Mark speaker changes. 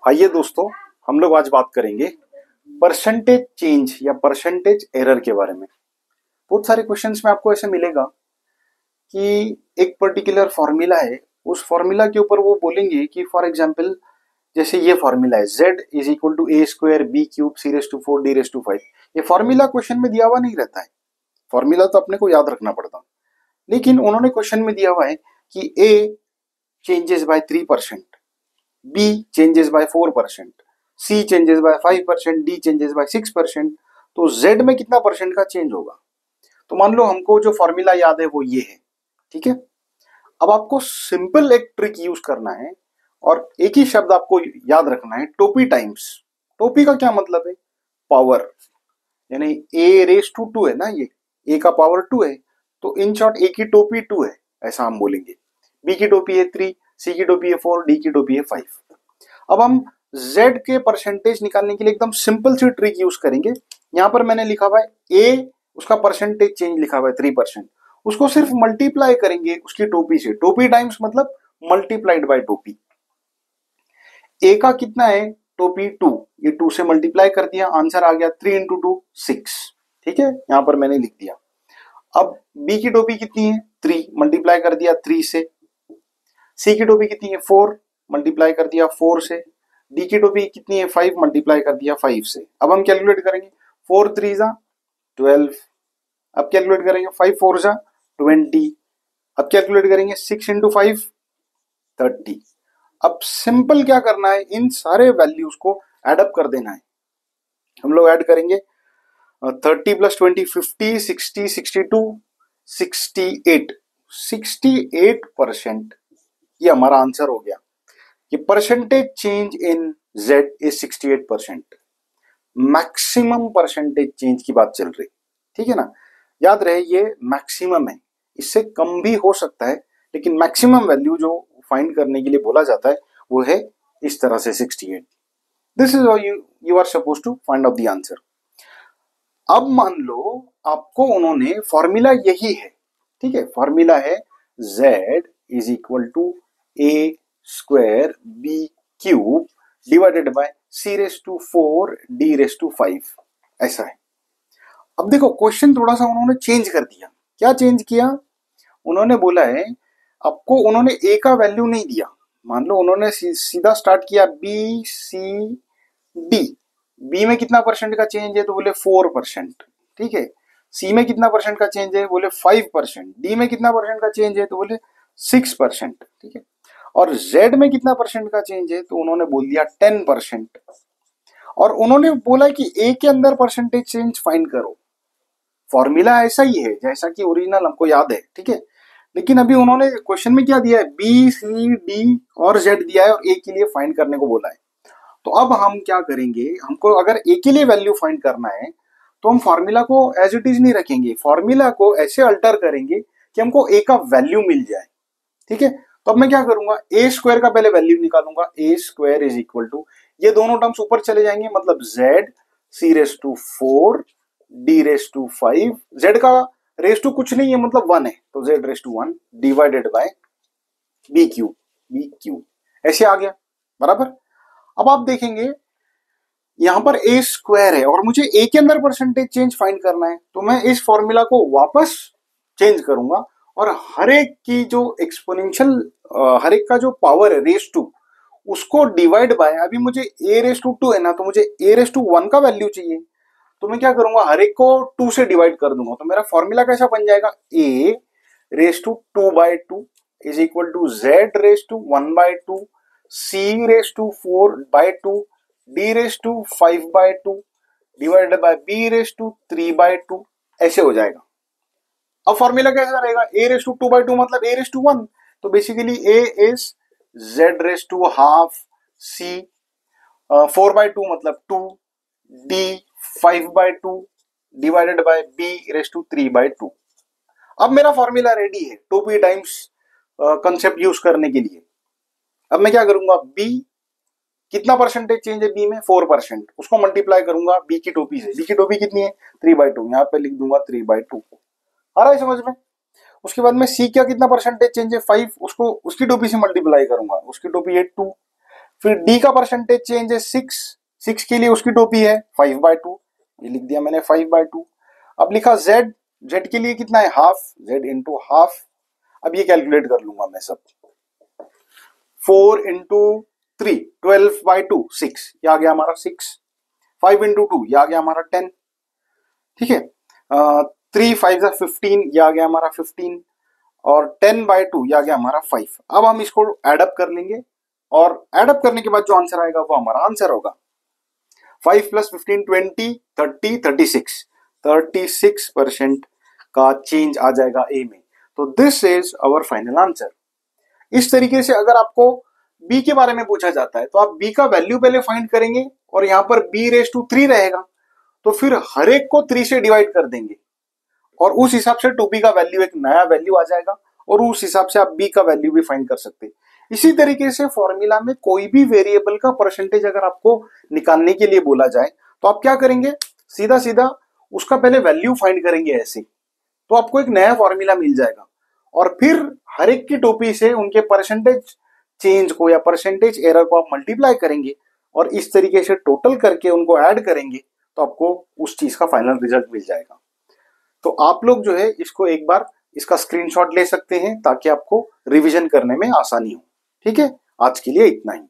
Speaker 1: आइए दोस्तों, हम लोग आज बात करेंगे परसेंटेज चेंज या परसेंटेज एरर के बारे में। बहुत सारे क्वेश्चंस में आपको ऐसे मिलेगा कि एक पर्टिकुलर फॉर्मूला है, उस फॉर्मूला के ऊपर वो बोलेंगे कि फॉर एग्जांपल जैसे ये फॉर्मूला है z is equal to A square B cube C raise to 4 D raise to 5। ये फॉर्मूला क्वेश्चन में दिया हुआ नहीं रहता है, फॉर्मूला तो अपने को याद रखना पड़ता, लेकिन उन्होंने क्वेश्चन में दिया हुआ है कि a changes by 3%, B changes by 4%, C changes by 5%, D changes by 6%। तो Z में कितना परसेंट का चेंज होगा? तो मान लो हमको जो फॉर्मूला याद है वो ये है, ठीक है। अब आपको सिंपल एक ट्रिक यूज करना है और एक ही शब्द आपको याद रखना है, टोपी टाइम्स। टोपी का क्या मतलब है? पावर, यानी a रेस टू 2 है ना, ये a का पावर 2 है, तो इन शॉर्ट a की टोपी 2 है, ऐसा हम बोलेंगे। B की टोपी है 3, C की टोपी है 4, D की टोपी है 5। अब हम Z के परसेंटेज निकालने के लिए एकदम सिंपल सी ट्रिक यूज करेंगे। यहां पर मैंने लिखा हुआ है A, उसका परसेंटेज चेंज लिखा हुआ है 3%, उसको सिर्फ मल्टीप्लाई करेंगे उसकी टोपी से। टोपी टाइम्स मतलब मल्टीप्लाइड बाय टोपी। A का कितना है? टोपी 2, ये 2 से मल्टीप्लाई कर दिया, आंसर आ गया 3 इंटू 2 6, ठीक है, यहां पर मैंने लिख दिया। अब B की टोपी कितनी है? 3, मल्टीप्लाई कर दिया 3 से। C की टोपी कितनी है? 4, मल्टीप्लाई कर दिया 4 से। D की टोपी कितनी है? 5, मल्टीप्लाई कर दिया 5 से। अब हम कैलकुलेट करेंगे, 4 3 जा 12। अब कैलकुलेट करेंगे 5 4 जा 20। अब कैलकुलेट करेंगे 6 इंटू 5 30। अब सिंपल क्या करना है, इन सारे वैल्यूज को एडअप कर देना है। हम लोग ऐड करेंगे 30 प्लस 20 50, 60 62 68, 68%। ये हमारा आंसर हो गया। ये percentage change in Z is 68%। Maximum percentage change की बात चल रही, ठीक है ना। याद रहे ये मैक्सिमम है, इससे कम भी हो सकता है, लेकिन मैक्सिमम वैल्यू जो फाइंड करने के लिए बोला जाता है वो है इस तरह से 68। This is how you are suppose to find out the answer. अब मान लो आपको उन्होंने फॉर्मूला यही है, ठीक है, फॉर्मूला है Z is equal to a square B cube divided by C raise to 4 D raise to 5, ऐसा है। अब देखो क्वेश्चन थोड़ा सा उन्होंने चेंज कर दिया। क्या चेंज किया? उन्होंने बोला है आपको, उन्होंने a का वैल्यू नहीं दिया। मान लो उन्होंने सीधा स्टार्ट किया बी सी डी। बी में कितना परसेंट का चेंज है? तो बोले 4%, ठीक है। सी में कितना परसेंट का चेंज है? बोले 5%। डी में कितना परसेंट का चेंज है? तो बोले 6%, ठीक है। और Z में कितना परसेंट का चेंज है? तो उन्होंने बोल दिया 10%। और उन्होंने बोला कि A के अंदर परसेंटेज चेंज फाइंड करो। फॉर्मूला ऐसा ही है जैसा कि ओरिजिनल हमको याद है, ठीक है। लेकिन अभी उन्होंने क्वेश्चन में क्या दिया है? B, C, D और Z दिया है और A के लिए फाइंड करने को बोला है। तो अब हम क्या करेंगे, हमको अगर A के लिए वैल्यू फाइंड करना है तो हम फॉर्मूला को एज इट इज नहीं रखेंगे, फॉर्मूला को ऐसे अल्टर करेंगे कि हमको A का वैल्यू मिल जाए, ठीक है। तो अब मैं क्या करूंगा, ए स्क्वायर का पहले वैल्यू निकालूंगा। A square is equal to, ये दोनों टर्म्स ऊपर चले जाएंगे, मतलब Z C raise to 4 D raise to 5। Z का रेस टू कुछ नहीं है, मतलब 1 है, तो Z raise to 1 divided by B cube, ऐसे आ गया बराबर। अब आप देखेंगे यहां पर ए स्क्वायर है और मुझे ए के अंदर परसेंटेज चेंज फाइंड करना है, तो मैं इस फॉर्मूला को वापस चेंज करूंगा और हर एक की जो एक्सपोनेंशियल, हर एक का जो पावर है रेस टू, उसको डिवाइड बाय, अभी मुझे ए रेस टू 2 है ना, तो मुझे ए रेस टू 1 का वैल्यू चाहिए, तो मैं क्या करूंगा, हर एक को 2 से डिवाइड कर दूंगा। तो मेरा फॉर्मूला कैसा बन जाएगा, A raise to 2/2 is equal to Z raise to 1/2 C raise to 4/2 D raise to 5/2 divided by B raise to 3/2, ऐसे हो जाएगा। अब फॉर्मूला कैसा रहेगा, a रेस टू 2/2 मतलब a रेस टू 1, तो basically a is Z raise to half, C 4/2 मतलब 2, D 5/2 divided by B raise to 3/2। अब मेरा फॉर्मूला रेडी है टोपी टाइम्स कंसेप्ट यूज करने के लिए। अब मैं क्या करूंगा, B कितना परसेंटेज चेंज है? B में 4%, उसको मल्टीप्लाई करूंगा B की टोपी से। B की टोपी कितनी है? 3/2, यहाँ पे लिख दूंगा 3/2, आ रहा है समझ में। उसके बाद में C का कितना परसेंटेज चेंज है? 5, उसको उसकी टोपी से मल्टीप्लाई करूंगा, उसकी टोपी है 2, फिर डी का परसेंटेज चेंज है 6 के लिए उसकी टोपी है 5/2, ये लिख दिया मैंने 5/2। अब लिखा जेड के लिए कितना है हाफ, जेड इंटू हाफ। अब ये कैलकुलेट कर लूंगा मैं सब, 4 इंटू 3 12/2 6, ये आ गया हमारा 6। 5 इंटू 2 ये आ गया हमारा 10, ठीक है। 3 5 15, ये आ गया हमारा 15, और 10/2 ये आ गया हमारा 5। अब हम इसको एडअप कर लेंगे और एडअप करने के बाद जो आंसर आएगा वो हमारा आंसर होगा। 5 + 15 20 30 36, 36% का चेंज आ जाएगा ए में। तो this is our final answer. इस तरीके से अगर आपको बी के बारे में पूछा जाता है तो आप बी का वैल्यू पहले फाइंड करेंगे और यहां पर b⁻3 रहेगा, तो फिर हर एक को 3 से डिवाइड कर देंगे और उस हिसाब से 2b का वैल्यू एक नया वैल्यू आ जाएगा और उस हिसाब से आप b का वैल्यू भी फाइंड कर सकते हैं। इसी तरीके से फॉर्मूला में कोई भी वेरिएबल का परसेंटेज अगर आपको निकालने के लिए बोला जाए तो आप क्या करेंगे, सीधा सीधा उसका पहले वैल्यू फाइंड करेंगे ऐसे, तो आपको एक नया फॉर्मूला मिल जाएगा और फिर हर एक की टोपी से उनके परसेंटेज चेंज को या परसेंटेज एरर को आप मल्टीप्लाई करेंगे और इस तरीके से टोटल करके उनको ऐड करेंगे तो आपको उस चीज का फाइनल रिजल्ट मिल जाएगा। तो आप लोग जो है इसको एक बार इसका स्क्रीनशॉट ले सकते हैं ताकि आपको रिवीजन करने में आसानी हो। ठीक है, आज के लिए इतना ही।